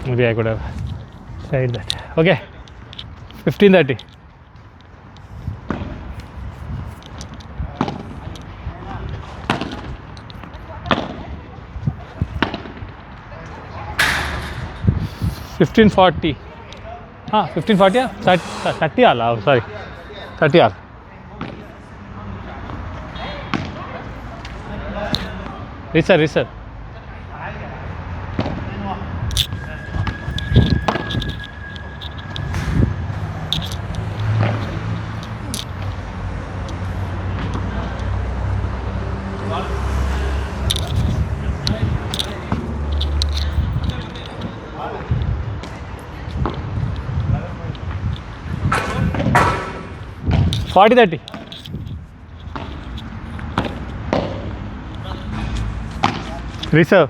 Maybe I could have tried that. Okay, 15:30. $15.40. 15:40. 30 all. Oh, sorry, 30 all. Research. $40-30. Reserve.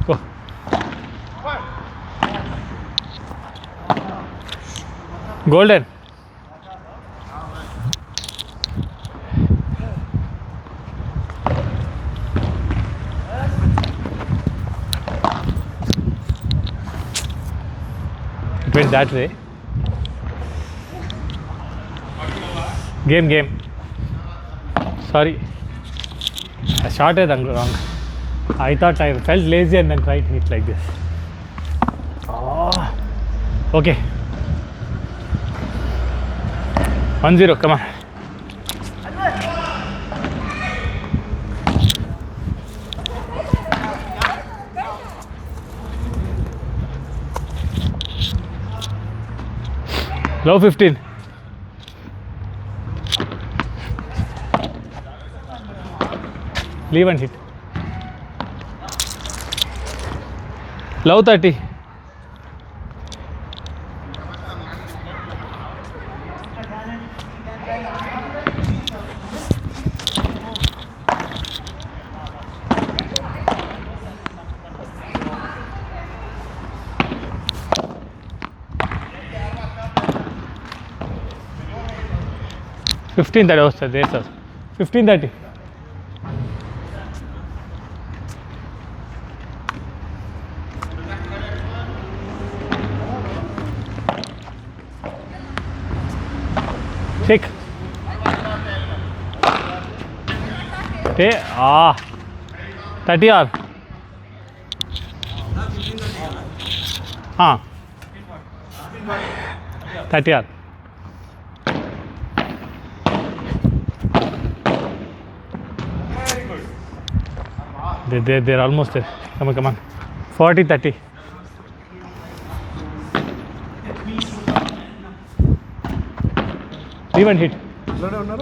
Go. Golden. It went that way. Game. Sorry. I shot it wrong. I thought I felt lazy and then tried to hit like this. Oh. Okay. 1-0. Come on. Low 15. Leave and hit. Low 30. $15.30 వస్తుంది sir. 15:30. Take. 30 or 30 or they're almost there. Come on. 40-30. Leave and hit.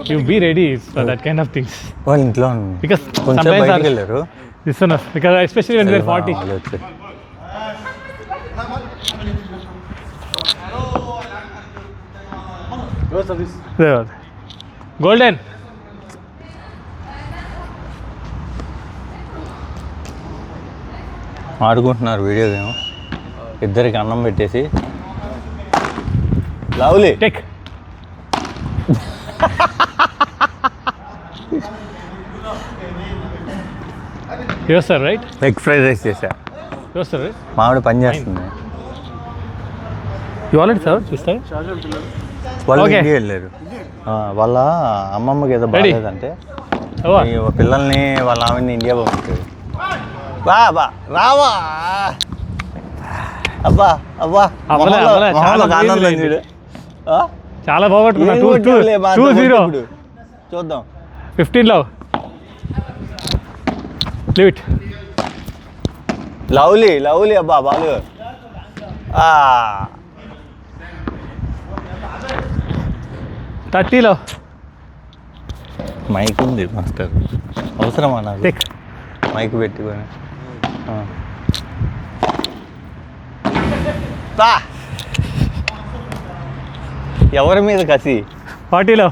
You be ready for that kind of things. Because sometimes this one, because especially when they're 40. Golden. ఆడుకుంటున్నారు video game. ఇద్దరికి అన్నం పెట్టేసి lovely take. Yes sir, right? Egg fried rice చేశా. Yes sir, right? మామిడి పని చేస్తుంది. You already served this time? వాళ్ళు Okay. India వెళ్ళారు. వాళ్ళ అమ్మమ్మకి ఏదో Ready? బాగాలేదంటే Oh, ఈ పిల్లల్ని వాళ్ళ ఆమెని ఇండియా పంపించారు. బా రావా అబ్బా అవ్వలే, చాలా ఆనందం easy చూడు. చాలా బాగుంటున్నా. 2-0. చూద్దాం. 15 లో. Leave it. లవ్లీ అబ్బా బాలు. 30 లో. మైక్ ఉంది మాస్టర్, అవసరమా నాకు టేక్. మైక్ పెట్టుకొని. ఎవరి మీద కసి 40 లో.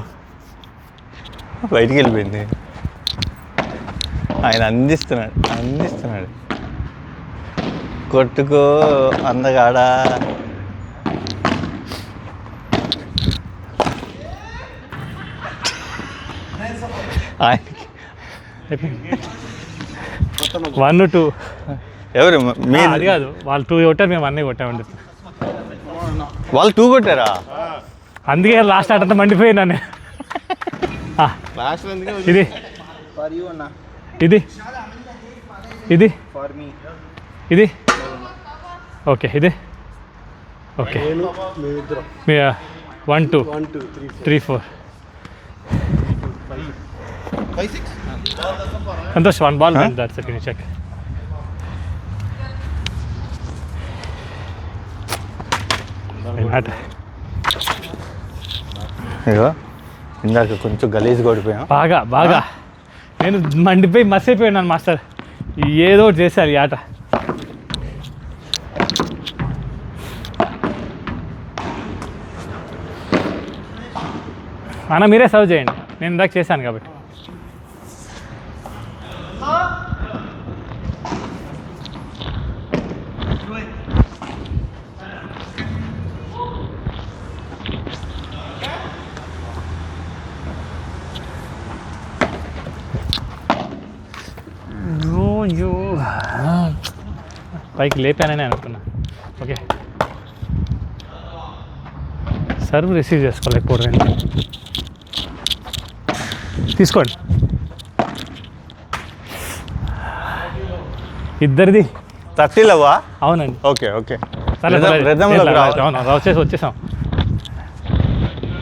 బయటికి వెళ్ళిపోయింది. ఆయన అందిస్తున్నాడు. కొట్టుకో అందగాడా. ఆయనకి 1, 2 ఎవరు మీరు అది కాదు, వాళ్ళు 2 కొట్టారు, మేము అన్నీ కొట్టామండి. వాళ్ళు 2 కొట్టారా? అందుకే లాస్ట్ ఆట అంతా మండిపోయినా నేను. ఇది ఇది ఇది ఇది ఓకే, ఇది okay. 1, 2, 3, 4 Santosh 1 ball and that's it. Can you check? ఇగో ఇందాక కొంచెం గలీజ్ కొడిపోయాం. బాగా నేను మండిపోయి మస్ అయిపోయినాను మాస్టర్. ఏదో ఒకటి చేశారు ఈ ఆట. అన్న మీరే సర్వ్ చేయండి, నేను ఇందాక చేశాను కాబట్టి. పైకి లేపానని అనుకున్నా. ఓకే, సర్వ్ రిసీవ్ చేసుకోలేకపోవడం. తీసుకోండి ఇద్దరిది 30 లేవా? అవునండి. Okay okay. అవును, వచ్చేసాం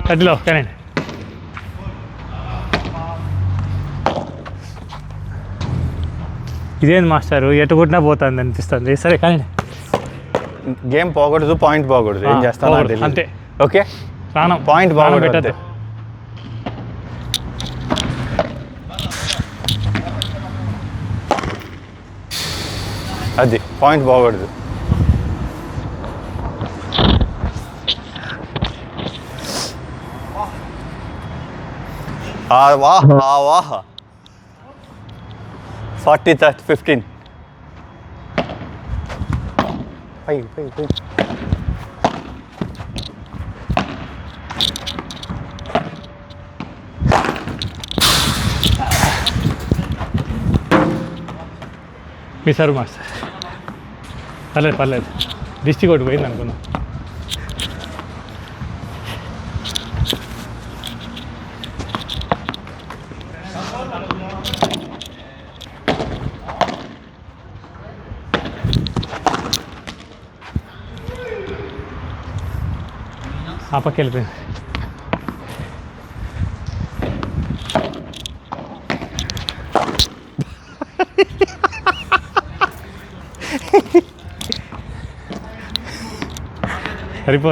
30లో. కానండి ఇదేంది మాస్టర్ ఎటు కొట్టినా పోతుంది అనిపిస్తుంది. సరే కానీ గేమ్ పోకూడదు, పాయింట్ పోకూడదు. ఏం చేస్తాను అంతే. ఓకే, ప్రాణం పాయింట్ పెట్టద్దు. అది పాయింట్ పోకూడదు. వాహ్ 40-15. పై మీ సర్వ్ మాస్టర్. పర్లేదు డిస్ట్రిక్ట్ ఒకటి పోయింది అనుకున్నా. ఆ పక్క వెళ్ళిపోయింది.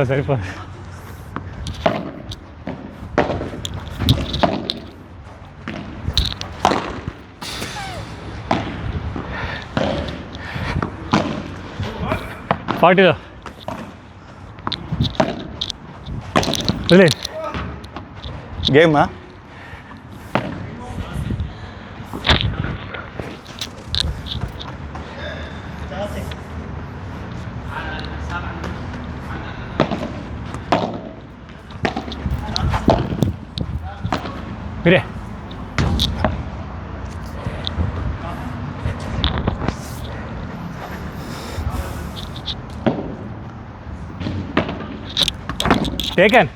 సరిపో పార్టీలో గేమా? మీరే టేకన్.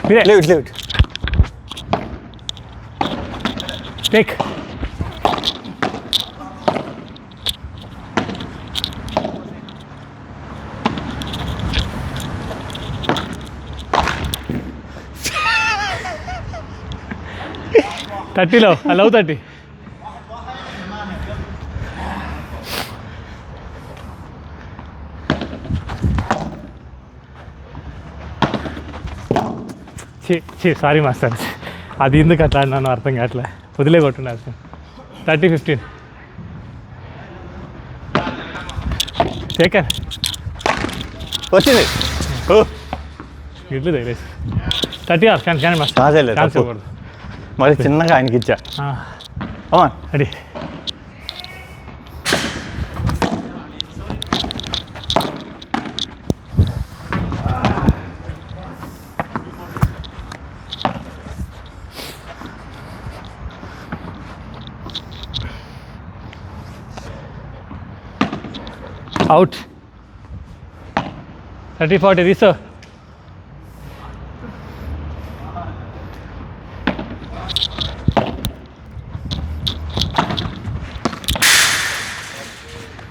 Leave it. Take. థర్టీలో లవ్ 30. సారీ మాస్టర్, అది ఎందుకు అట్లా నన్ను అర్థం కావట్లే. వదిలే కొట్టున్నారు. 30-15 టేకన్. వచ్చింది ఇట్లు తగిలేసి 30 కానీ మాస్టర్ ఛాన్స్ ఇవ్వకూడదు. మరి చిన్నగా ఆయనకి ఇచ్చా. అడి అవుట్ 30-40 రీసర్వ్.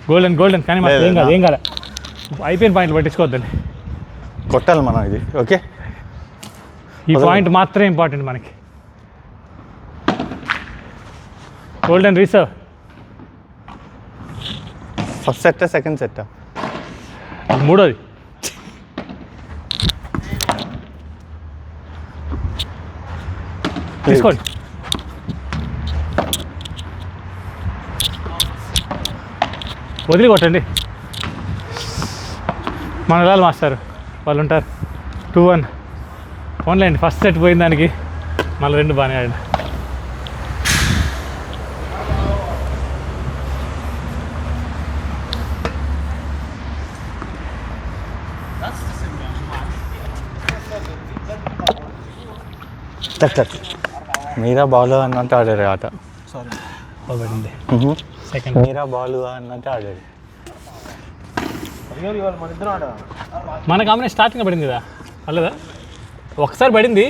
గోల్డెన్ కానీ మాకు ఏం కాదు అయిపోయిన పాయింట్లు పట్టించుకోవద్దండి. కొట్టాలి మనం ఇది. ఓకే, ఈ పాయింట్ మాత్రమే ఇంపార్టెంట్ మనకి. Golden reserve. ఫస్ట్ సెట్టా సెకండ్ సెట్టా? మూడోది. తీసుకోండి. వదిలి కొట్టండి. మన వాళ్ళు మాస్టారు వాళ్ళు ఉంటారు. 2-1 ఓన్లేండి. ఫస్ట్ సెట్ పోయిన దానికి మళ్ళీ 2 బాగానే ఆడండి. మీరా బాలు అన్నట్టు ఆడారు ఆట. పడింది సెకండ్. మీరా బాలు అన్నట్టు ఆడారు. మన కాంబినేషన్ స్టార్టింగ్ పడింది కదా, పర్లేదా? ఒకసారి పడింది,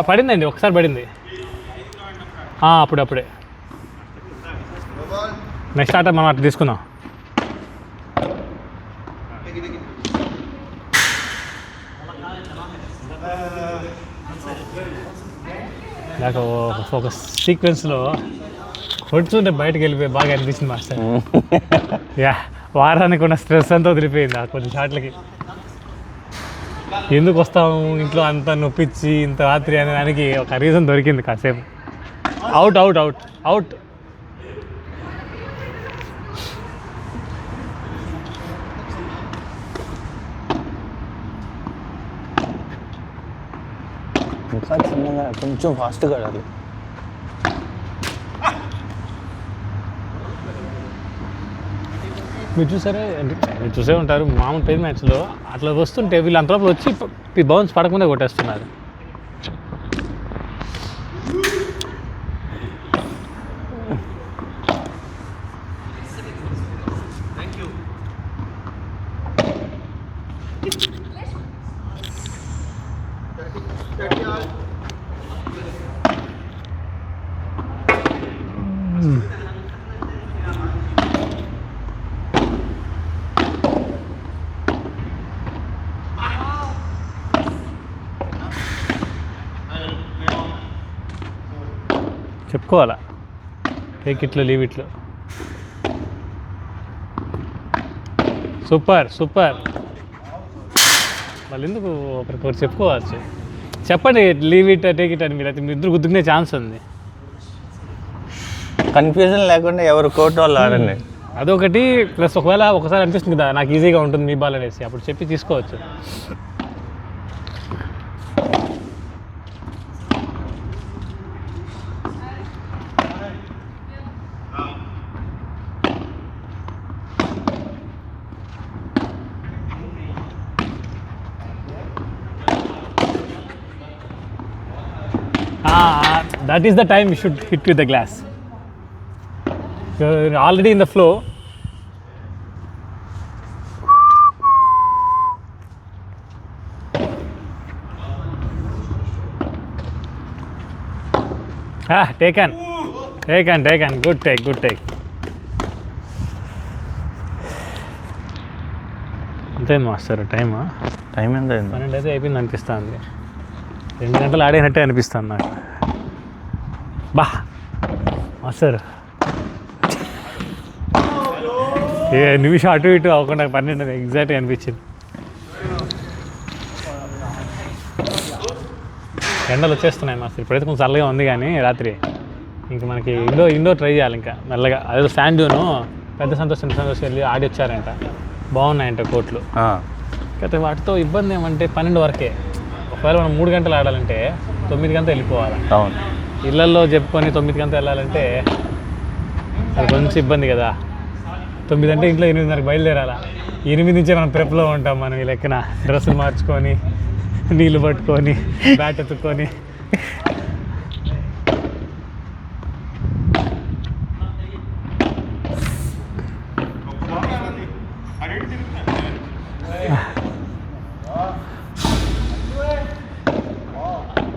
పడిందండి ఒకసారి పడింది. అప్పుడే నెక్స్ట్ ఆట మనం అట్లా తీసుకుందాం. నాకు ఒక సీక్వెన్స్లో కొడుతుంటే బయటకు వెళ్ళిపోయి బాగా అనిపించింది మాస్టర్. యా, వారానికి ఉన్న స్ట్రెస్ అంతా వదిలిపోయింది ఆ కొన్ని షాట్లకి. ఎందుకు వస్తాము ఇంట్లో అంత నొప్పించి ఇంత రాత్రి అనే దానికి ఒక రీజన్ దొరికింది కాసేపు. Out out out out. ఇంకా చిన్నగా కొంచెం ఫాస్ట్గా ఆడాలి. మీరు చూసే ఉంటారు మామూలు పెద్ద మ్యాచ్లో అట్లా వస్తుంటే వీళ్ళు అంతలోపు వచ్చి బౌన్స్ పడకుండా కొట్టేస్తున్నారు. చెప్పుకోవాలా, టేక్ ఇట్లో లీవ్ ఇట్లో. Super super. వాళ్ళు ఎందుకు ఒకరికొకరు చెప్పుకోవచ్చు. చెప్పండి లీవ్ ఇట్ టేక్ ఇట్ అని. మీరు అయితే మీ ఇద్దరు గుద్దుకునే ఛాన్స్ ఉంది. కన్ఫ్యూజన్ లేకుండా ఎవరు కోర్టు వాళ్ళు ఆడండి. అదొకటి. ప్లస్ ఒకవేళ ఒకసారి అనిపిస్తుంది కదా నాకు ఈజీగా ఉంటుంది మీ బాల్ అనేసి, అప్పుడు చెప్పి తీసుకోవచ్చు. That is the time you should hit with the glass. You're already in the flow. Taken. Good take. అంతేంది మాస్టర్ టైం ఎంత అయింది? 12 అయితే అయిపోయింది అనిపిస్తుంది. 2 గంటలు ఆడినట్టే అనిపిస్తుంది నాకు. బా మాస్టర్ నిమిషం అటు ఇటు అవ్వకుండా 12 ఎగ్జాక్ట్గా అనిపించింది. ఎండలు వచ్చేస్తున్నాయి మాస్టర్. ఇప్పుడైతే కొంచెం చల్లగా ఉంది కానీ రాత్రి ఇంక మనకి ఇండోర్ ట్రై చేయాలి ఇంకా మెల్లగా. అదే శాండ్యూను పెద్ద సంతోష్ వెళ్ళి ఆడి వచ్చారంట, బాగున్నాయంట కోట్లు. అయితే వాటితో ఇబ్బంది ఏమంటే 12 వరకే. ఒకవేళ మనం 3 గంటలు ఆడాలంటే 9 గంటలు వెళ్ళిపోవాలి. అవును, ఇళ్ళల్లో చెప్పుకొని 9 గంటలు వెళ్ళాలంటే అది కొంచెం ఇబ్బంది కదా. 9 అంటే ఇంట్లో 8:30 బయలుదేరాలా. 8 నుంచే మనం ప్రెప్లో ఉంటాం. మనం ఈ లెక్కన డ్రెస్సులు మార్చుకొని నీళ్ళు పట్టుకొని బ్యాట్ ఎత్తుక్కొని.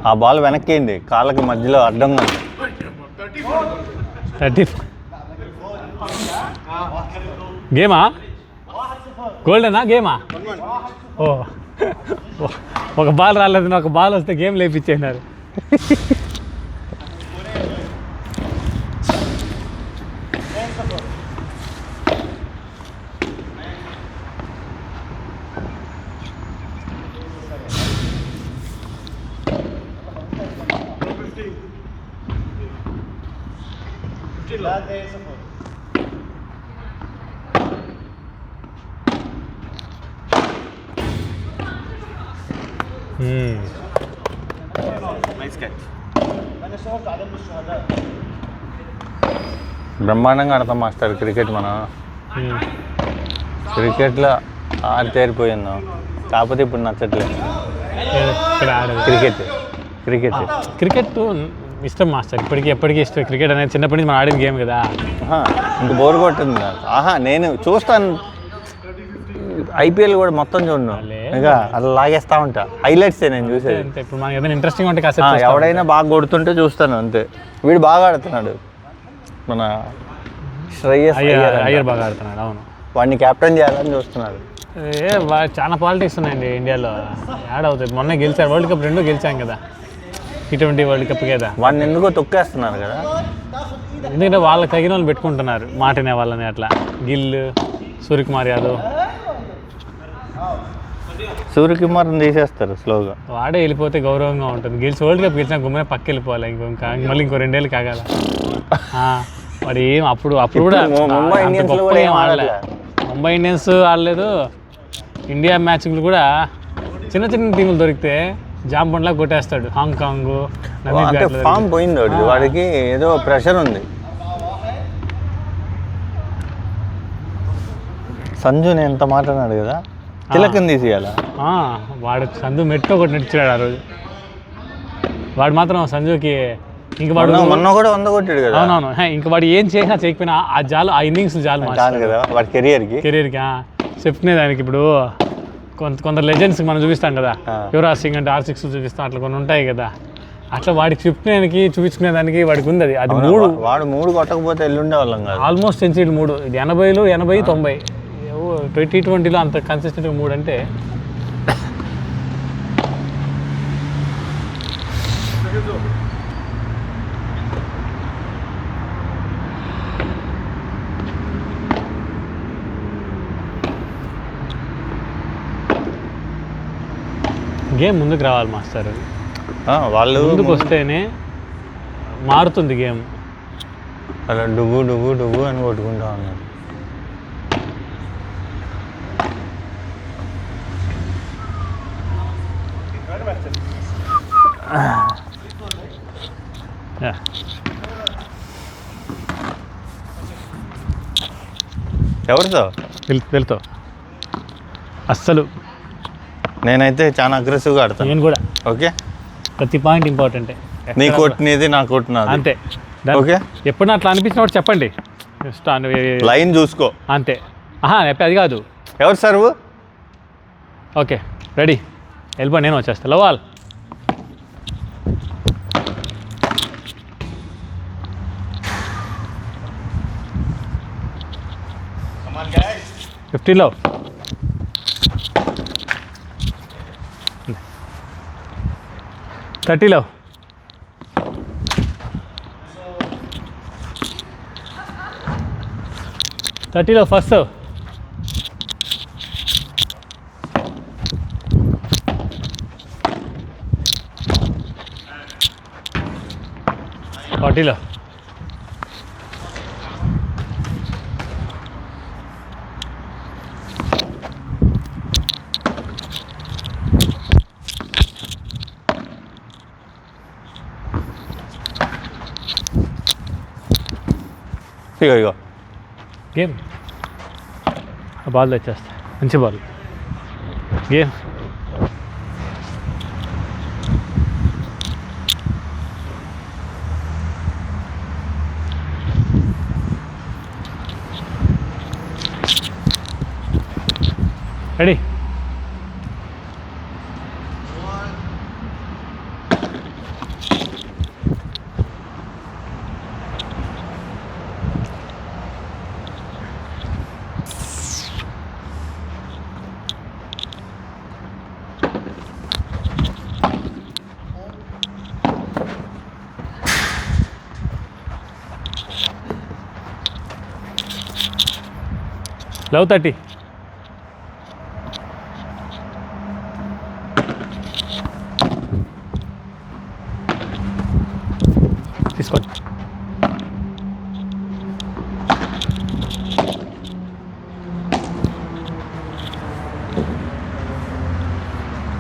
ఆ బాల్ వెనక్కింది, కాళ్ళకి మధ్యలో అడ్డంగా ఉంది. 30 గేమా గోల్డెనా గేమా? ఓ ఒక బాల్ రాలేదు, ఒక బాల్ వస్తే గేమ్ లేపించేసినారు. బ్రహ్మాండంగా ఆడతాం మాస్టర్ క్రికెట్. మనం క్రికెట్లో ఆరితేరిపోయిందాం, కాకపోతే ఇప్పుడు నచ్చట్లేదు. ఇక్కడ ఆడదు క్రికెట్ క్రికెట్ క్రికెట్ ఇష్టం మాస్టర్, ఇప్పటికీ ఎప్పటికీ ఇష్టం. క్రికెట్ అనేది చిన్నప్పటి నుంచి మనం ఆడిన గేమ్ కదా. ఇంక బోర్ కొట్టింది నాకు. నేను చూస్తాను, ఐపీఎల్ కూడా మొత్తం చూడను, ఇంకా అలా లాగేస్తా ఉంటా. హైలైట్స్ నేను చూసేది. ఇప్పుడు మనకి ఏదైనా ఇంట్రెస్టింగ్ ఉంటే కాసేపు ఎవడైనా బాగా కొడుతుంటే చూస్తాను అంతే. వీడు బాగా ఆడుతున్నాడు, మన శ్రేయస్ అయ్యర్ బాగా ఆడుతున్నాడు. అవును, వాడిని కెప్టెన్ చేయాలని చూస్తున్నాడు. చాలా పాలిటిక్స్ ఉన్నాయండి ఇండియాలో. యాడ్ అవుతుంది. మొన్న గెలిచారు వరల్డ్ కప్, 2 గెలిచాం కదా, T20 వరల్డ్ కప్ కదా. వాడిని ఎందుకో తొక్కేస్తున్నారు కదా, ఎందుకంటే వాళ్ళకి తగిన వాళ్ళు పెట్టుకుంటున్నారు, మాటినే వాళ్ళని. అట్లా గిల్, సూర్యకుమార్ యాదవ్, సూర్యకుమార్ని తీసేస్తారు స్లోగా. వాడే వెళ్ళిపోతే గౌరవంగా ఉంటుంది. వరల్డ్ కప్ గెలిచినా గుమ్మనే పక్క వెళ్ళిపోవాలి. మళ్ళీ ఇంకో 2 ఏళ్ళు కాగాల. వాడు ఏం అప్పుడు కూడా ముంబై ఇండియన్స్ ఆడలేదు. ఇండియా మ్యాచ్లు కూడా చిన్న చిన్న టీములు దొరికితే జాంబొండ్లా కొట్టేస్తాడు. హాంకాంగ్ ఫామ్ పోయింది వాడికి, ఏదో ప్రెషర్ ఉంది. సంజుని ఎంత మాట్లాడాడు కదా, తిలకం తీసేయాల. వాడు సంజు మెట్టు ఒకటి నడిచాడు ఆ రోజు. వాడు మాత్రం సంజుకి ఇంక వాడు మొన్న కూడా 100 కొట్టాడు కదా. అవునవును, ఇంక వాడు ఏం చేసినా చేయకపోయినా ఆ జాలు, ఆ ఇన్నింగ్స్ చాలు కదా వాడి కెరియర్కి చెప్తున్నా. దానికి ఇప్పుడు కొందరు లెజెండ్స్ మనం చూపిస్తాం కదా, యువరాజ్ సింగ్ అంటే R6 చూపిస్తాం, అట్లా కొన్ని ఉంటాయి కదా. అట్లా వాడికి చూపించుకునేదానికి వాడికి ఉంది. అది 3 వాడు 3 కొట్టకపోతే ఎల్లుండే వాళ్ళం కాదు. ఆల్మోస్ట్ సెంచరీలు 3. ఇది 80, 90. T20లో అంత కన్సిస్టెంట్గా 3 అంటే గేమ్ ముందుకు రావాలి మాస్టర్. వాళ్ళు ముందుకు వస్తేనే మారుతుంది గేమ్. అలా డుగు డుగు డుగు అని కొట్టుకుంటా ఉన్నారు. ఎవరితో వెళ్తావు? అస్సలు నేనైతే చాలా అగ్రెసివ్గా ఆడతాను. నేను కూడా. ఓకే, ప్రతి పాయింట్ ఇంపార్టెంటే. నీ కొట్టినది నా కొట్టినది అంతే. ఓకే, ఎప్పుడన్నా అట్లా అనిపించినప్పుడు చెప్పండి, లైన్ చూసుకో అంతే. అది కాదు, ఎవరు సర్వ్. ఓకే రెడీ, వెళ్ళిపో, నేను వచ్చేస్తా. లవాల్ 50లో. థర్టీలో. ఫస్ట్. ఫార్టీలో. ఇగో గేమ్. బాల్ తెచ్చేస్తా, మంచి బాల్. గేమ్. రెడీ. లవ్ 30. తీసుకోండి.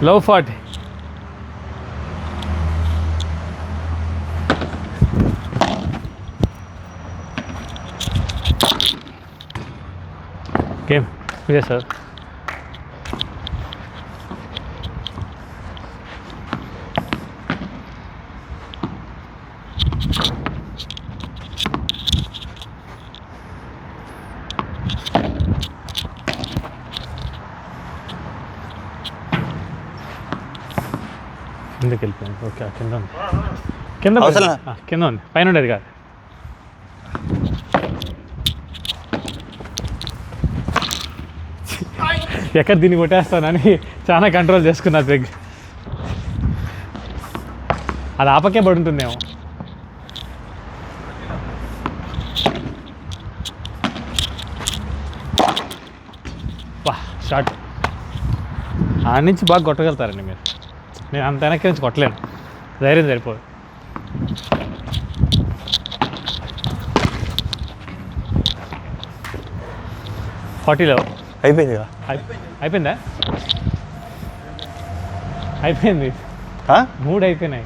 లవ్ 40. గేమ్ ఇదే సార్. కిందకి వెళ్ళిపోయింది. ఓకే కింద ఉంది, కింద కింద ఉంది, పైన ఉండేది కాదు. ఎక్కడ దీన్ని కొట్టేస్తానని చాలా కంట్రోల్ చేసుకున్నా పెగ్. అది ఆపకే పడి ఉంటుందేమో. వా షార్ట్ ఆడ నుంచి బాగా కొట్టగలుగుతారండి మీరు. నేను అంత వెనక్కి నుంచి కొట్టలేను, ధైర్యం సరిపోదు. ఫార్టీలో అయిపోయింది. అయిపోయిందా? అయిపోయింది, 3 అయిపోయినాయి.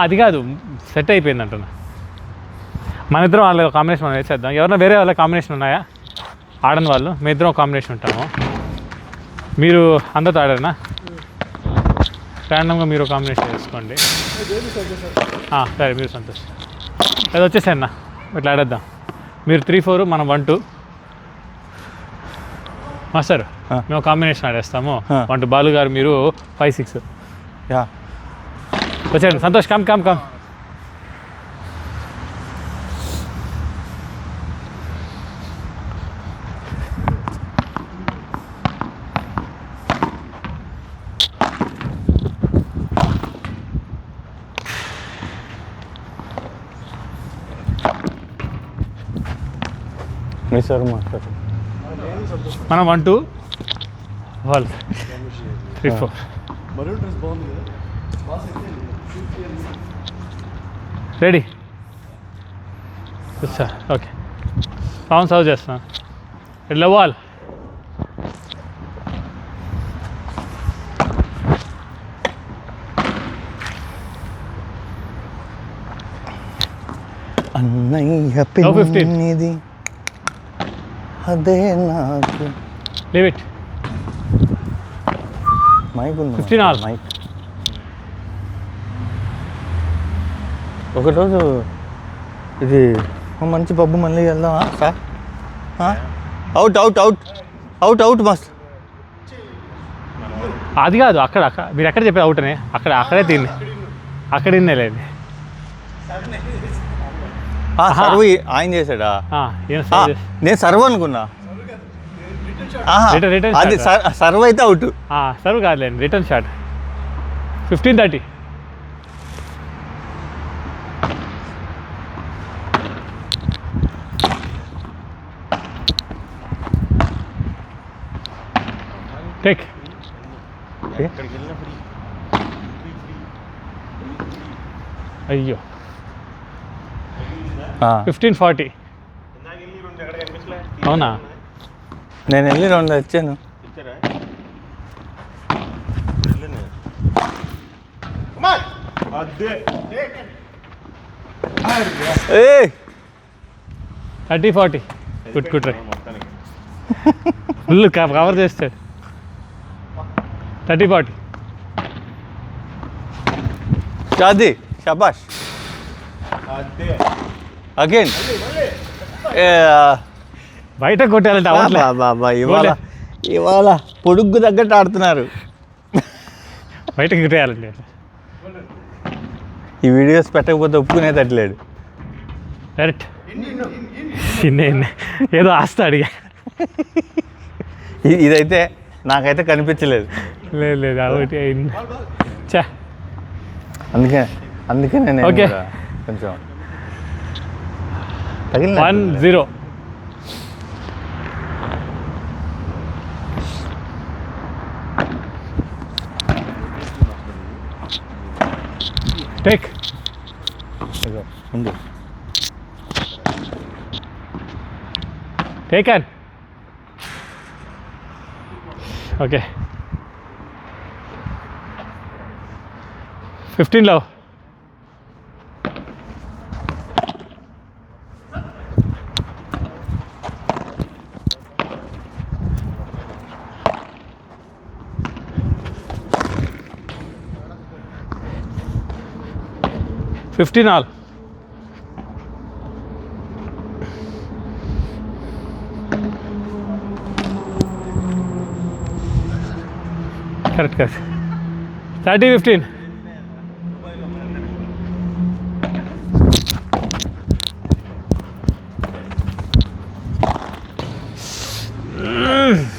అది కాదు, సెట్ అయిపోయింది అంటున్నా. మన ఇద్దరం వాళ్ళ కాంబినేషన్ మనం వేసేద్దాం. ఎవరైనా వేరే వాళ్ళ కాంబినేషన్ ఉన్నాయా ఆడని వాళ్ళు? మీ ఇద్దరం కాంబినేషన్ ఉంటాము. మీరు అందరితో ఆడారనా? ర్యాండమ్గా మీరు కాంబినేషన్ వేసుకోండి. సరే మీరు సంతోష్. అది వచ్చేసాయన్న, ఇట్లా ఆడేద్దాం. మీరు 3, 4, మనం 1, 2. మాస్టర్ మేము కాంబినేషన్ ఆడేస్తాము. 1, 2 బాలు గారు, మీరు 5, 6. వచ్చేయండి సంతోష్. Come come come. మనం 1, 2 వాళ్ళు 3, 4. Ready sir? Okay, Pawan serve చేస్తున్నా. ఇట్లా వాల్. అన్నయ్య ఇది అదే నాకు. Leave it. మైక్ ఉంది, 15 ఆల్. మైక్. ఒకరోజు ఇది మంచి పబ్బు మళ్ళీ వెళ్దామా sir? Out out out out out మస్త్. అది కాదు, అక్కడ మీరు ఎక్కడ చెప్పారు అవుట్ అని? అక్కడే తిని అక్కడ తినేలేదు. సర్వ్ ఆయన చేశాడా? నేను సర్వ్ అనుకున్నా. అది సర్వ్ అయితే అవుట్. సర్వ్ కాదులేండి, రిటర్న్ షాట్. 15-30. టేక్. అయ్యో 15-40. అవునా? నేను వెళ్ళి 2 వచ్చాను. 30-40. గుడ్ రే. ఫుల్ కవర్ చేస్తాడు. 30-40. అది షబాష్. అగైన్ బయట కొట్టాలంటే బాబా ఇవాళ పొడుగ్గు తగ్గట్టు ఆడుతున్నారు. బయటకు కొట్టేయాలండి. ఈ వీడియోస్ పెట్టకపోతే ఒప్పుకునేటట్లేడు. డైరెక్ట్ ఏదో ఆస్త అడిగా. ఇదైతే నాకైతే కనిపించలేదు. లేదు ఒకటి అయింది. చా అందుకే నేను ఓకే కొంచెం 1-0. టేక్ ఉంది. టేకన్. ఓకే 15 లో. Fifteen all. Correct correct. 30-15.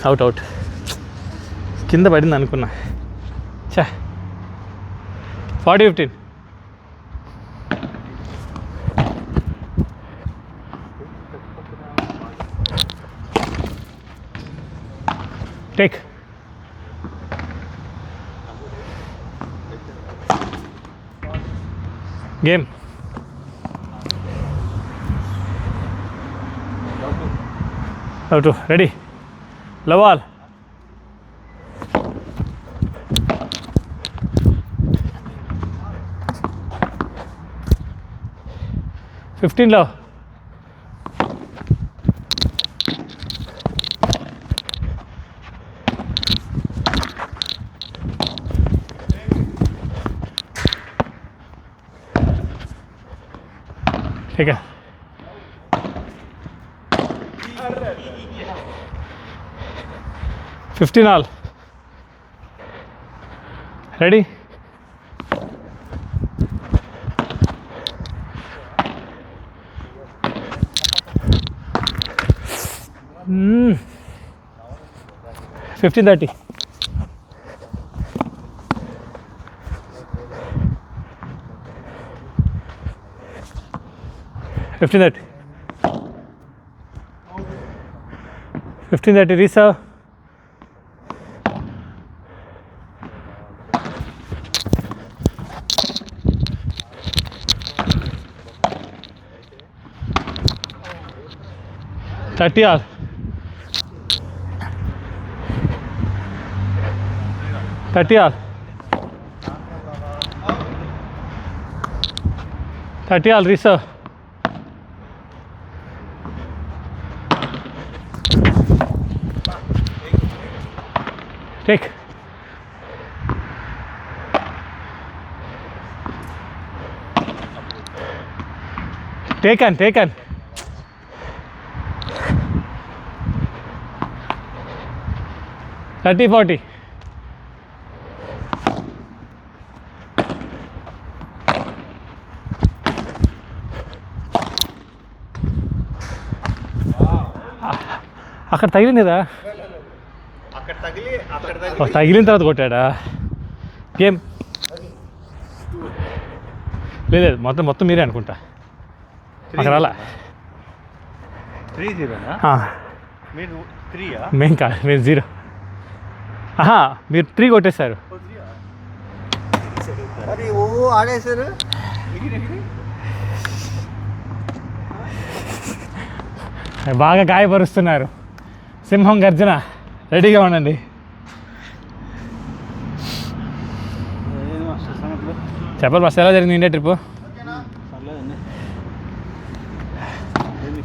Out out. కింద పడింది అనుకున్నా. చా 40-15. Take. Game. Out. Ready. Love all. Fifteen లో. ठीक है. $15 all. Ready? Hmm. 15-30. $15-30. 15-30 reserve. $30 all. $30 all. $30 all reserve. Take. Taken. 30-40. అక్కడ తగిలిందిరా. తగిలిన తర్వాత కొట్టాడా? గేమ్. లేదు మొత్తం మీరే అనుకుంటా. అక్కడ అలా 3-0 మీరు 3 మేం కాదు, మీరు 0. మీరు 3 కొట్టేశారు. ఆడేశారు. బాగా గాయపరుస్తున్నారు. సింహం గర్జన. రెడీగా ఉండండి. చెప్పాలి బస్ ఎలా జరిగింది ఇండియా ట్రిప్?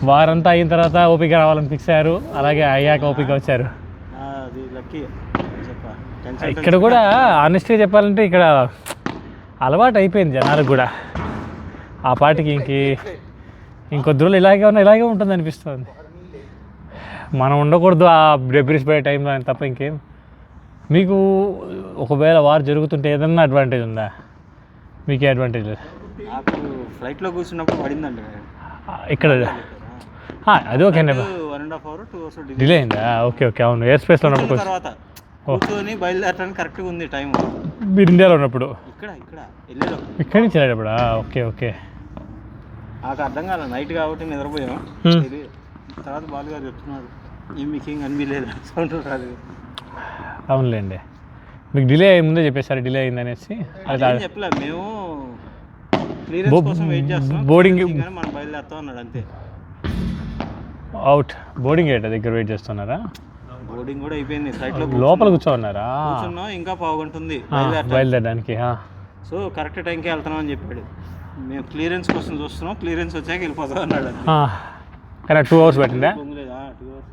వారంతా అయిన తర్వాత ఓపిక రావాలని ఫిక్స్ అయ్యారు. అలాగే అయ్యాక ఓపిక వచ్చారు. ఇక్కడ కూడా ఆనెస్ట్గా చెప్పాలంటే ఇక్కడ అలవాటు అయిపోయింది జనాలకు కూడా. ఆ పాటికి ఇంకొద్ది రోజులు ఇలాగే ఉంటుంది అనిపిస్తుంది. మనం ఉండకూడదు ఆ డెబ్రిస్ పోయే టైంలో అని తప్ప ఇంకేం. మీకు ఒకవేళ వార్ జరుగుతుంటే ఏదన్నా అడ్వాంటేజ్ ఉందా? మీకే అడ్వాంటేజ్ లేదు? ఫ్లైట్లో కూర్చున్నప్పుడు పడిందండి ఇక్కడ. అది ఓకే అండి. 1.5 hours 2 hours డిలే అయిందా? ఓకే అవును. ఎయిర్ స్పేస్లో ఉన్నప్పుడు తర్వాత కూర్చొని బయలుదేరడానికి కరెక్ట్గా ఉంది టైం. మీరు ఇండియాలో ఉన్నప్పుడు ఇక్కడి నుంచి వెళ్ళేటప్పుడు? ఓకే. నాకు అర్థం కాలేదు. నైట్ కాబట్టి నిద్రపోయాం. తర్వాత బాలుగారు చెప్తున్నారు మీకేం కనిపించలేదు, సౌండ్ రాదు. అవునులేండి. మీకు డిలే ముందే చెప్పేసారు డిలే అయింది అనేసి. చెప్పలేదు. మేము క్లియరెన్స్ కోసం వెయిట్ చేస్తున్నాం. బోర్డింగ్ కానీ మనం బయలుదేరుతాం అన్నాడు అంతే. అవుట్ బోర్డింగ్ గేట్ దగ్గర వెయిట్ చేస్తున్నారా? బోర్డింగ్ కూడా అయిపోయింది. ఫ్లైట్లో లోపల కూర్చోన్నారా? కూర్చున్నాం, ఇంకా పావుగంట ఉంది బయలుదేరడానికి. సో కరెక్ట్ టైంకి వెళ్తున్నాం అని చెప్పాడు. మేము క్లియరెన్స్ కోసం చూస్తున్నాం, క్లియరెన్స్ వచ్చాక వెళ్ళిపోతాం అన్నాడు. కానీ 2 hours పట్టిందా? 2 hours.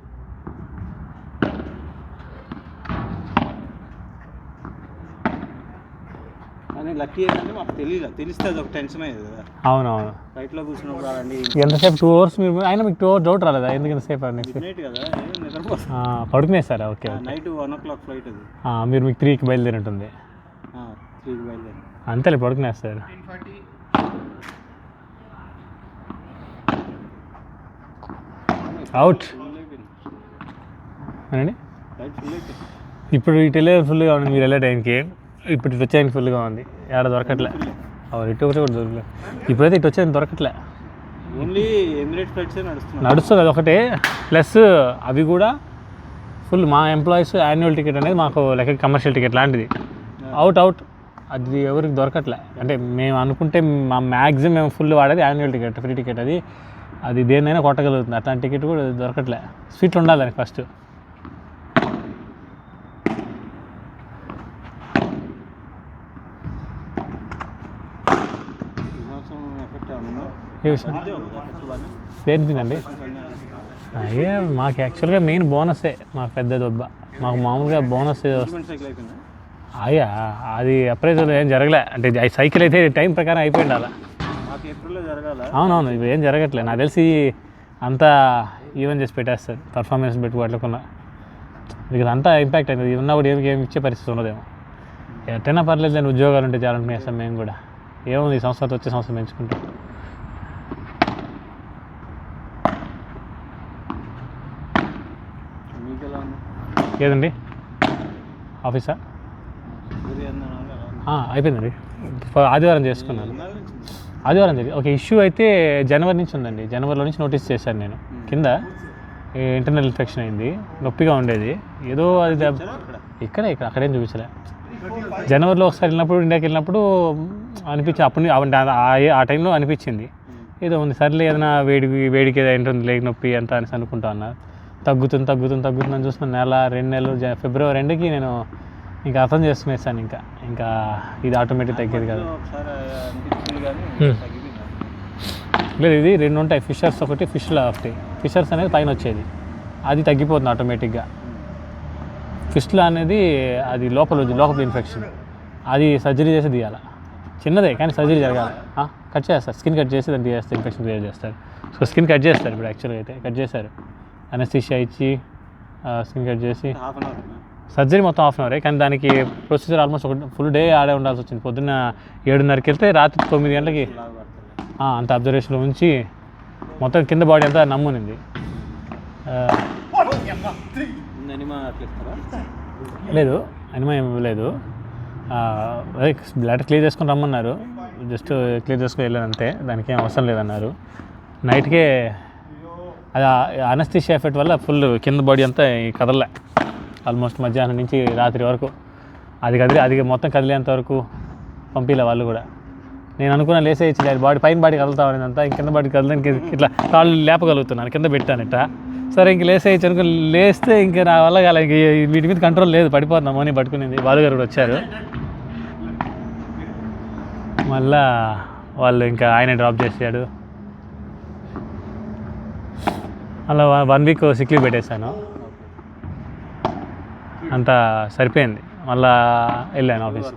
కానీ లక్కీ ఏంటంటే మాకు తెలిస్తే అది ఒక టెన్షన్ అయ్యేది కదా. అవునవును. ఫ్లైట్లో కూర్చున్నప్పుడు రాండి ఎంతసేపు 2 hours మీరు అయినా మీకు 2 hours డౌట్ రాలేదా? ఎందుకు ఎంతసేపు నెక్స్ట్ నైట్ కదా, నిద్రపోతాం. పడుకునేస్తారా? ఓకే. నైట్ 1 o'clock ఫ్లైట్ అది. మీరు మీకు 3కి బయలుదేరింటుంది. 3కి బయలుదేరి అంతేలే పడుకునేస్తారు. అవుట్ అనండి. ఫ్లైట్ ఫుల్ అయిపోయింది. ఇప్పుడు ఇటు వెళ్ళే ఫుల్గా ఉంది, మీరు వెళ్ళే టైంకి. ఇప్పుడు ఇటు వచ్చేయడానికి ఫుల్గా ఉంది, ఏడ దొరకట్లే. ఇటు ఒకటి కూడా దొరకలే. ఇప్పుడైతే ఇటు వచ్చేది దొరకట్లే. ఓన్లీ ఎమిరేట్ ఫ్లైట్సే నడుస్తుంది అది ఒకటే. ప్లస్ అవి కూడా ఫుల్ మా ఎంప్లాయీస్ యాన్యువల్ టికెట్ అనేది మాకు లైక్ కమర్షియల్ టికెట్ లాంటిది. అవుట్ అది ఎవరికి దొరకట్లే. అంటే మేము అనుకుంటే మా మ్యాక్సిమం మేము ఫుల్ వాడేది యాన్యువల్ టికెట్, ఫ్రీ టికెట్. అది దేన్నైనా కొట్టగలుగుతుంది. అట్లాంటి టికెట్ కూడా దొరకట్లే. సీట్లు ఉండాలి దానికి ఫస్ట్. ఏ విషయం ఏంటిదండి? అయ్యే మాకు యాక్చువల్గా మెయిన్ బోనస్సే మాకు పెద్ద దొబ్బ. మాకు మామూలుగా బోనస్ అయ్యా అది అప్రైజల్ ఏం జరగలే. అంటే సైకిల్ అయితే టైం ప్రకారం అయిపోయింది అలా. అవునవును, ఇప్పుడు ఏం జరగట్లే. నాకు తెలిసి అంతా ఈవెన్ చేసి పెట్టేస్తారు, పర్ఫార్మెన్స్ పెట్టుకోవట్లేకున్నా. బికాజ్ అంతా ఇంపాక్ట్ అయింది. ఉన్నప్పుడు ఏమి ఇచ్చే పరిస్థితి ఉన్నదేమో. ఎట్టైనా పర్లేదు దాని ఉద్యోగాలు ఉంటే చాలనుకునేస్తాం మేము కూడా. ఏముంది ఈ సంవత్సరాలు వచ్చే సంవత్సరం పెంచుకుంటాం. ఏదండి ఆఫీసా? అయిపోయిందండి. ఆదివారం చేసుకున్నాను. ఆదివారం జరిగింది. ఒక ఇష్యూ అయితే జనవరి నుంచి ఉందండి. జనవరిలో నుంచి నోటీస్ చేశాను నేను. కింద ఇంటర్నల్ ఇన్ఫెక్షన్ అయింది, నొప్పిగా ఉండేది. ఏదో అది అక్కడేం చూపించలే. జనవరిలో ఒకసారి వెళ్ళినప్పుడు, ఇండియాకి వెళ్ళినప్పుడు అనిపించింది. అప్పుడు ఆ టైంలో అనిపించింది ఏదో ఉంది, సర్లే ఏదైనా వేడికి ఏదో ఉంటుంది లేక నొప్పి అంతా అనేసి అనుకుంటా ఉన్నా. తగ్గుతుంది అని చూస్తున్నాను. 1-2 నెలలు. ఫిబ్రవరి 2కి నేను ఇంకా అర్థం చేసుకునేసాను. ఇంకా ఇది ఆటోమేటిక్ తగ్గేది కదా. లేదు, ఇది 2 ఉంటాయి. ఫిషర్స్ ఒకటి, ఫిష్లా ఒకటి. ఫిషర్స్ అనేది పైన వచ్చేది, అది తగ్గిపోతుంది ఆటోమేటిక్గా. ఫిష్లా అనేది అది లోపల ఇన్ఫెక్షన్, అది సర్జరీ చేసి తీయాలి. చిన్నదే కానీ సర్జరీ జరగాలి. కట్ చేస్తారు, స్కిన్ కట్ చేసి దాన్ని తీసేస్తారు, ఇన్ఫెక్షన్ క్లియర్ చేస్తారు. సో స్కిన్ కట్ చేస్తారు. ఇప్పుడు యాక్చువల్గా అయితే కట్ చేశారు. అనస్థీషియా ఇచ్చి స్కిన్ కట్ చేసి సర్జరీ మొత్తం 1/2 hour. కానీ దానికి ప్రొసీజర్ ఆల్మోస్ట్ ఒక ఫుల్ డే ఆడే ఉండాల్సి వచ్చింది. పొద్దున్న 7:30కి వెళ్తే రాత్రి 9 గంటలకి అంత అబ్జర్వేషన్లో ఉంచి మొత్తం కింద బాడీ అంతా నమ్మునింది. లేదు అనిమా ఏం లేదు. అదే బ్లడ్ క్లియర్ చేసుకొని రమ్మన్నారు. జస్ట్ క్లియర్ చేసుకొని వెళ్ళాను అంతే, దానికి ఏం అవసరం లేదన్నారు. నైట్కే అది అనస్థీషియా ఎఫెక్ట్ వల్ల ఫుల్ కింద బాడీ అంతా కదలలే. ఆల్మోస్ట్ మధ్యాహ్నం నుంచి రాత్రి వరకు అది మొత్తం కదిలేంత వరకు పంపిలే వాళ్ళు కూడా. నేను అనుకున్నా లేసేయచ్చు, బాడీ పైన బాడీ కదులుతామని అంతా, కింద బాడీ కదలడానికి ఇట్లా కాళ్ళు లేపగలుగుతున్నాను, కింద పెట్టానట. సరే ఇంక లేసేయచ్చు అనుకుని లేస్తే ఇంకా నా వల్ల కాలే. ఇంక వీటి మీద కంట్రోల్ లేదు, పడిపోతున్నాము అని పట్టుకునేది. బాలుగారు కూడా వచ్చారు. మళ్ళా వాళ్ళు ఇంకా ఆయన డ్రాప్ చేసాడు. అలా 1 week సిక్ లీవ్ పెట్టేశాను. అంతా సరిపోయింది. మళ్ళా వెళ్ళాను ఆఫీస్.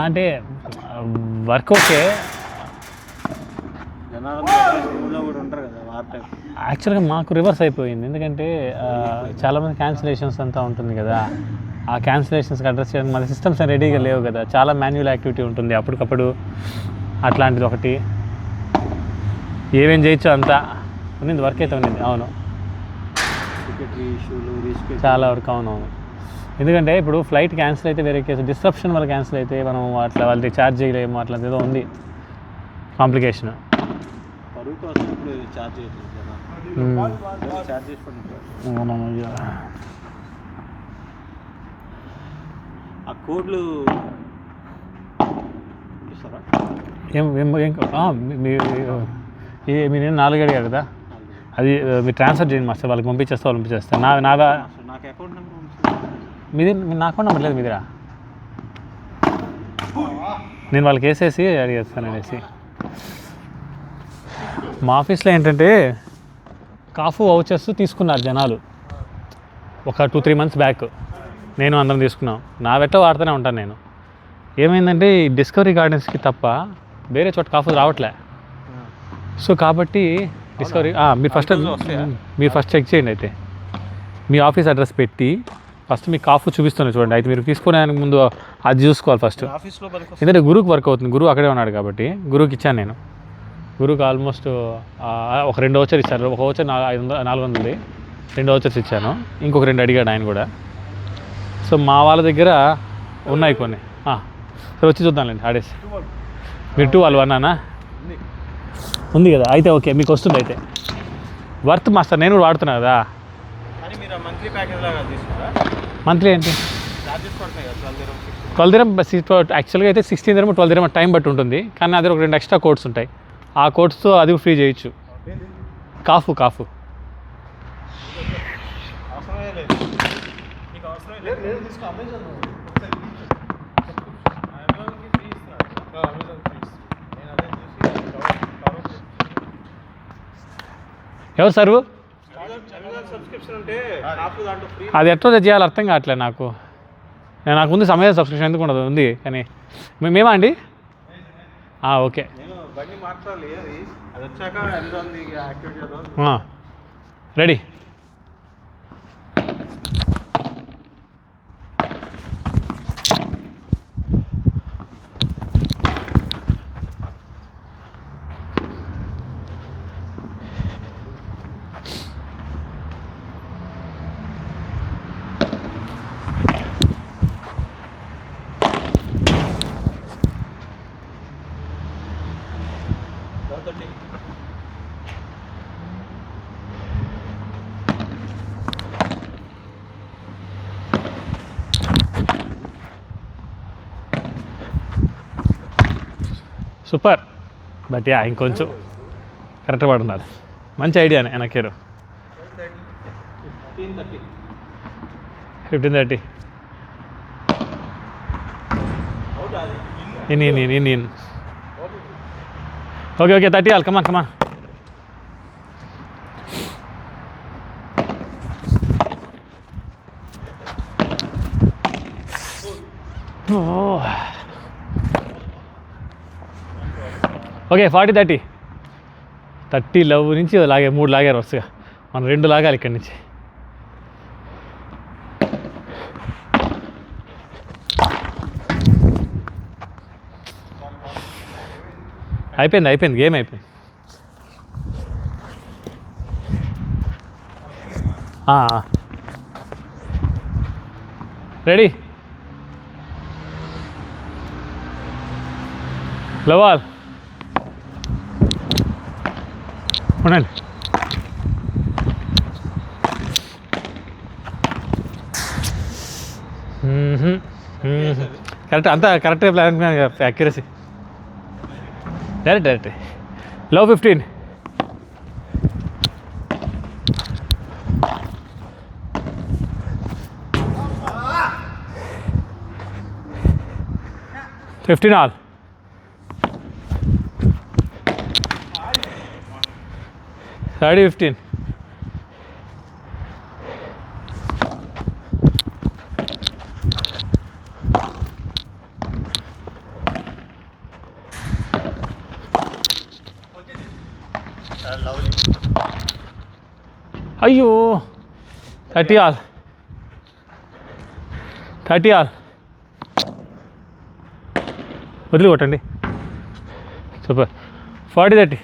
అంటే వర్క్ ఓకే. యాక్చువల్గా మాకు రివర్స్ అయిపోయింది. ఎందుకంటే చాలామంది క్యాన్సిలేషన్స్ అంతా ఉంటుంది కదా. ఆ క్యాన్సిలేషన్స్కి అడ్రస్ చేయడం మన సిస్టమ్స్ రెడీగా లేవు కదా. చాలా మాన్యువల్ యాక్టివిటీ ఉంటుంది అప్పటికప్పుడు. అట్లాంటిది ఒకటి ఏమేం చేయొచ్చు అంతా ఉన్నింది. వర్క్ అయితే ఉన్నింది. అవును, చాలా వరకు. అవునవును. ఎందుకంటే ఇప్పుడు ఫ్లైట్ క్యాన్సిల్ అయితే వేరే కేసు, డిస్రప్షన్ వల్ల క్యాన్సిల్ అయితే మనం అట్లా వాళ్ళకి ఛార్జ్ చేయలేము. అట్లా ఏదో ఉంది కాంప్లికేషన్. ఆ కోడ్లు పంపిస్తారా? ఏం ఏం ఏం మీరు 4 అడిగారు కదా, అది మీరు ట్రాన్స్ఫర్ చేయండి మాస్టర్, వాళ్ళకి పంపించేస్తా, వాళ్ళు పంపించేస్తాను. నాకు అకౌంట్ నెంబర్ మీది నా అకౌంట్ నెంబర్ లేదు మీదిరా, నేను వాళ్ళకి వేసేసి అడిగేస్తాను అనేసి. మా ఆఫీస్లో ఏంటంటే కాఫు వౌచర్స్ తీసుకున్నారు జనాలు ఒక 2-3 మంత్స్ బ్యాక్, నేను అందరం తీసుకున్నాం. నా వెట్లో వాడుతూనే ఉంటాను నేను. ఏమైందంటే ఈ డిస్కవరీ గార్డెన్స్కి తప్ప వేరే చోట కాఫు రావట్లే. సో కాబట్టి డిస్కవరీ మీరు ఫస్ట్ చెక్ చేయండి. అయితే మీ ఆఫీస్ అడ్రస్ పెట్టి ఫస్ట్ మీ కాఫు చూపిస్తున్నాను చూడండి. అయితే మీరు తీసుకోవడానికి ముందు అది చూసుకోవాలి ఫస్ట్, ఆఫీస్లో ఎందుకంటే గురువుకి వర్క్ అవుతుంది. గురువు అక్కడే ఉన్నాడు కాబట్టి గురువుకి ఇచ్చాను నేను. గురువుకి ఆల్మోస్ట్ ఒక 2 వౌచర్ ఇచ్చారు. ఒక వౌచర్ 400, 2 వౌచర్స్ ఇచ్చాను. ఇంకొక 2 అడిగాడు ఆయన కూడా. సో మా వాళ్ళ దగ్గర ఉన్నాయి కొన్ని. సరే వచ్చి చూద్దాంలేండి ఆడేసి. మీరు 2 వాళ్ళు 1 ఉంది కదా, అయితే ఓకే మీకు వస్తుంది. అయితే వర్త్ మాస్టర్, నేను కూడా వాడుతున్నా కదా. మంత్లీ ప్యాకేజ్ లాగా తీసుకుంటారా? మంత్లీ ఏంటి చార్జెస్ పడతాయి కదా, 12 dirham యాక్చువల్గా అయితే 16 dirham 12 dirham టైం బట్టి ఉంటుంది. కానీ నా దగ్గర ఒక 2 ఎక్స్ట్రా కోడ్స్ ఉంటాయి. ఆ కోడ్స్తో అది ఫ్రీ చేయొచ్చు. కాఫు అవసరమే లేదు, నీకు అవసరం లేదు. తీసుకో, అమెజాన్ ఫ్రీ ఇస్తున్నాడు. అమెజాన్ ఫ్రీ ఇస్తున్నాడు. నేను అదే చూసి ఎవరు సర్వు అమెజాన్ సబ్స్క్రిప్షన్ ఉంటే నాకు దాంట్లో ఫ్రీ. అది ఎట్లా చేయాలో అర్థం కావట్లేదు నాకు. నాకు ఉంది సమయ సబ్స్క్రిప్షన్, ఎందుకు ఉండదు, ఉంది. కానీ మేమా అండి? ఓకే, నేను బండి మార్చాలి. అది వచ్చాక అమెజాన్ యాక్టివేట్ చేద్దాం. రెడీ. సూపర్. బట్ ఇంకొంచెం కరెక్ట్గా పడుతున్నారు. మంచి ఐడియానే నాకేరు. 15:30 in. Okay, 30 all. Come on. Oh. Okay, 40-30. 30 love నుంచి లాగే 3 లాగారు వరుసగా. మనం 2 లాగాలి ఇక్కడి నుంచి. అయిపోయింది, గేమ్ అయిపోయింది. రెడీ, లవాల్ ఉండండి. కరెక్ట్, అంతా కరెక్ట్గా plan, accuracy. Direct love 15. all. Ready, 15. అయ్యో 30 all. వదిలి కొట్టండి. సూపర్. 40-30.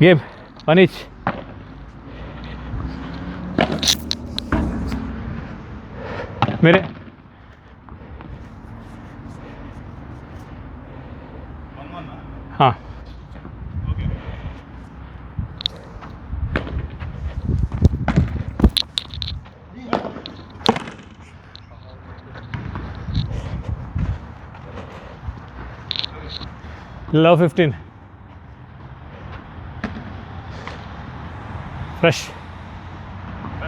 Game 1 each. मेरे हाँ లవ్ 15 ఫ్రెష్,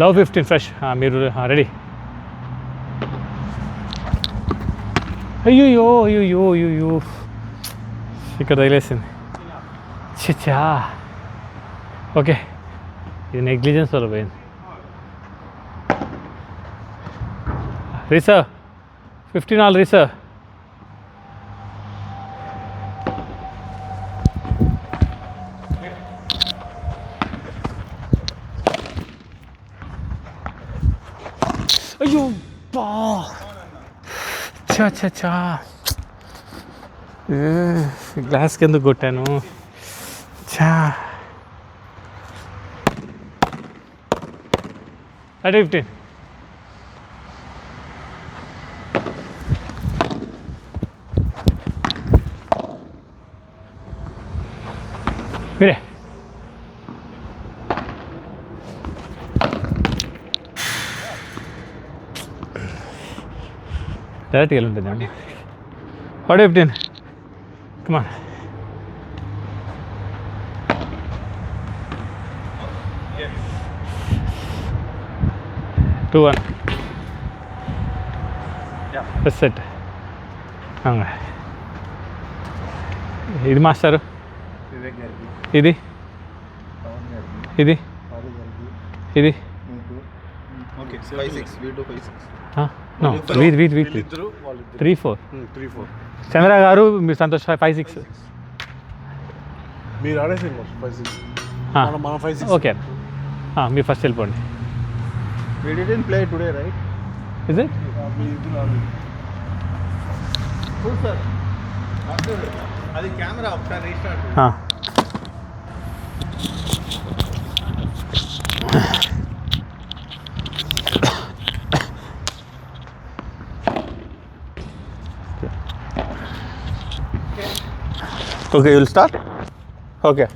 లవ్ 15 ఫ్రెష్. మీరు రెడీ? అయ్యో అయ్యో అయ్యో ఇక్కడ తగిలేసింది. చిచ్చా. ఓకే, ఇది నెగ్లిజెన్స్ వల్ల పోయింది. రీసా 15 ఆల్ రీసా. అయ్యో బా, చా చా చా, గ్లాస్ కింద కొట్టాను. చా, అదే 15. మీరే డైరెక్ట్గా వెళ్ళి ఉంటుందండి. వాడు 15. కమా, టూ 1 సెట్. ఇది మాస్టారు, ఇది ఇది ఇది వీత్ 3-4. చంద్ర గారు, మీరు సంతోష్ 5-6. మీరు ఆడేసి 5-6. మన 5-6. ఓకే, మీరు ఫస్ట్ వెళ్ళిపోండి. We didn't play today, right? Is it? మీ ఇద్దరు ఆడండి. Good sir. అది కెమెరా ఒకసారి restart. Okay, you'll start? Okay.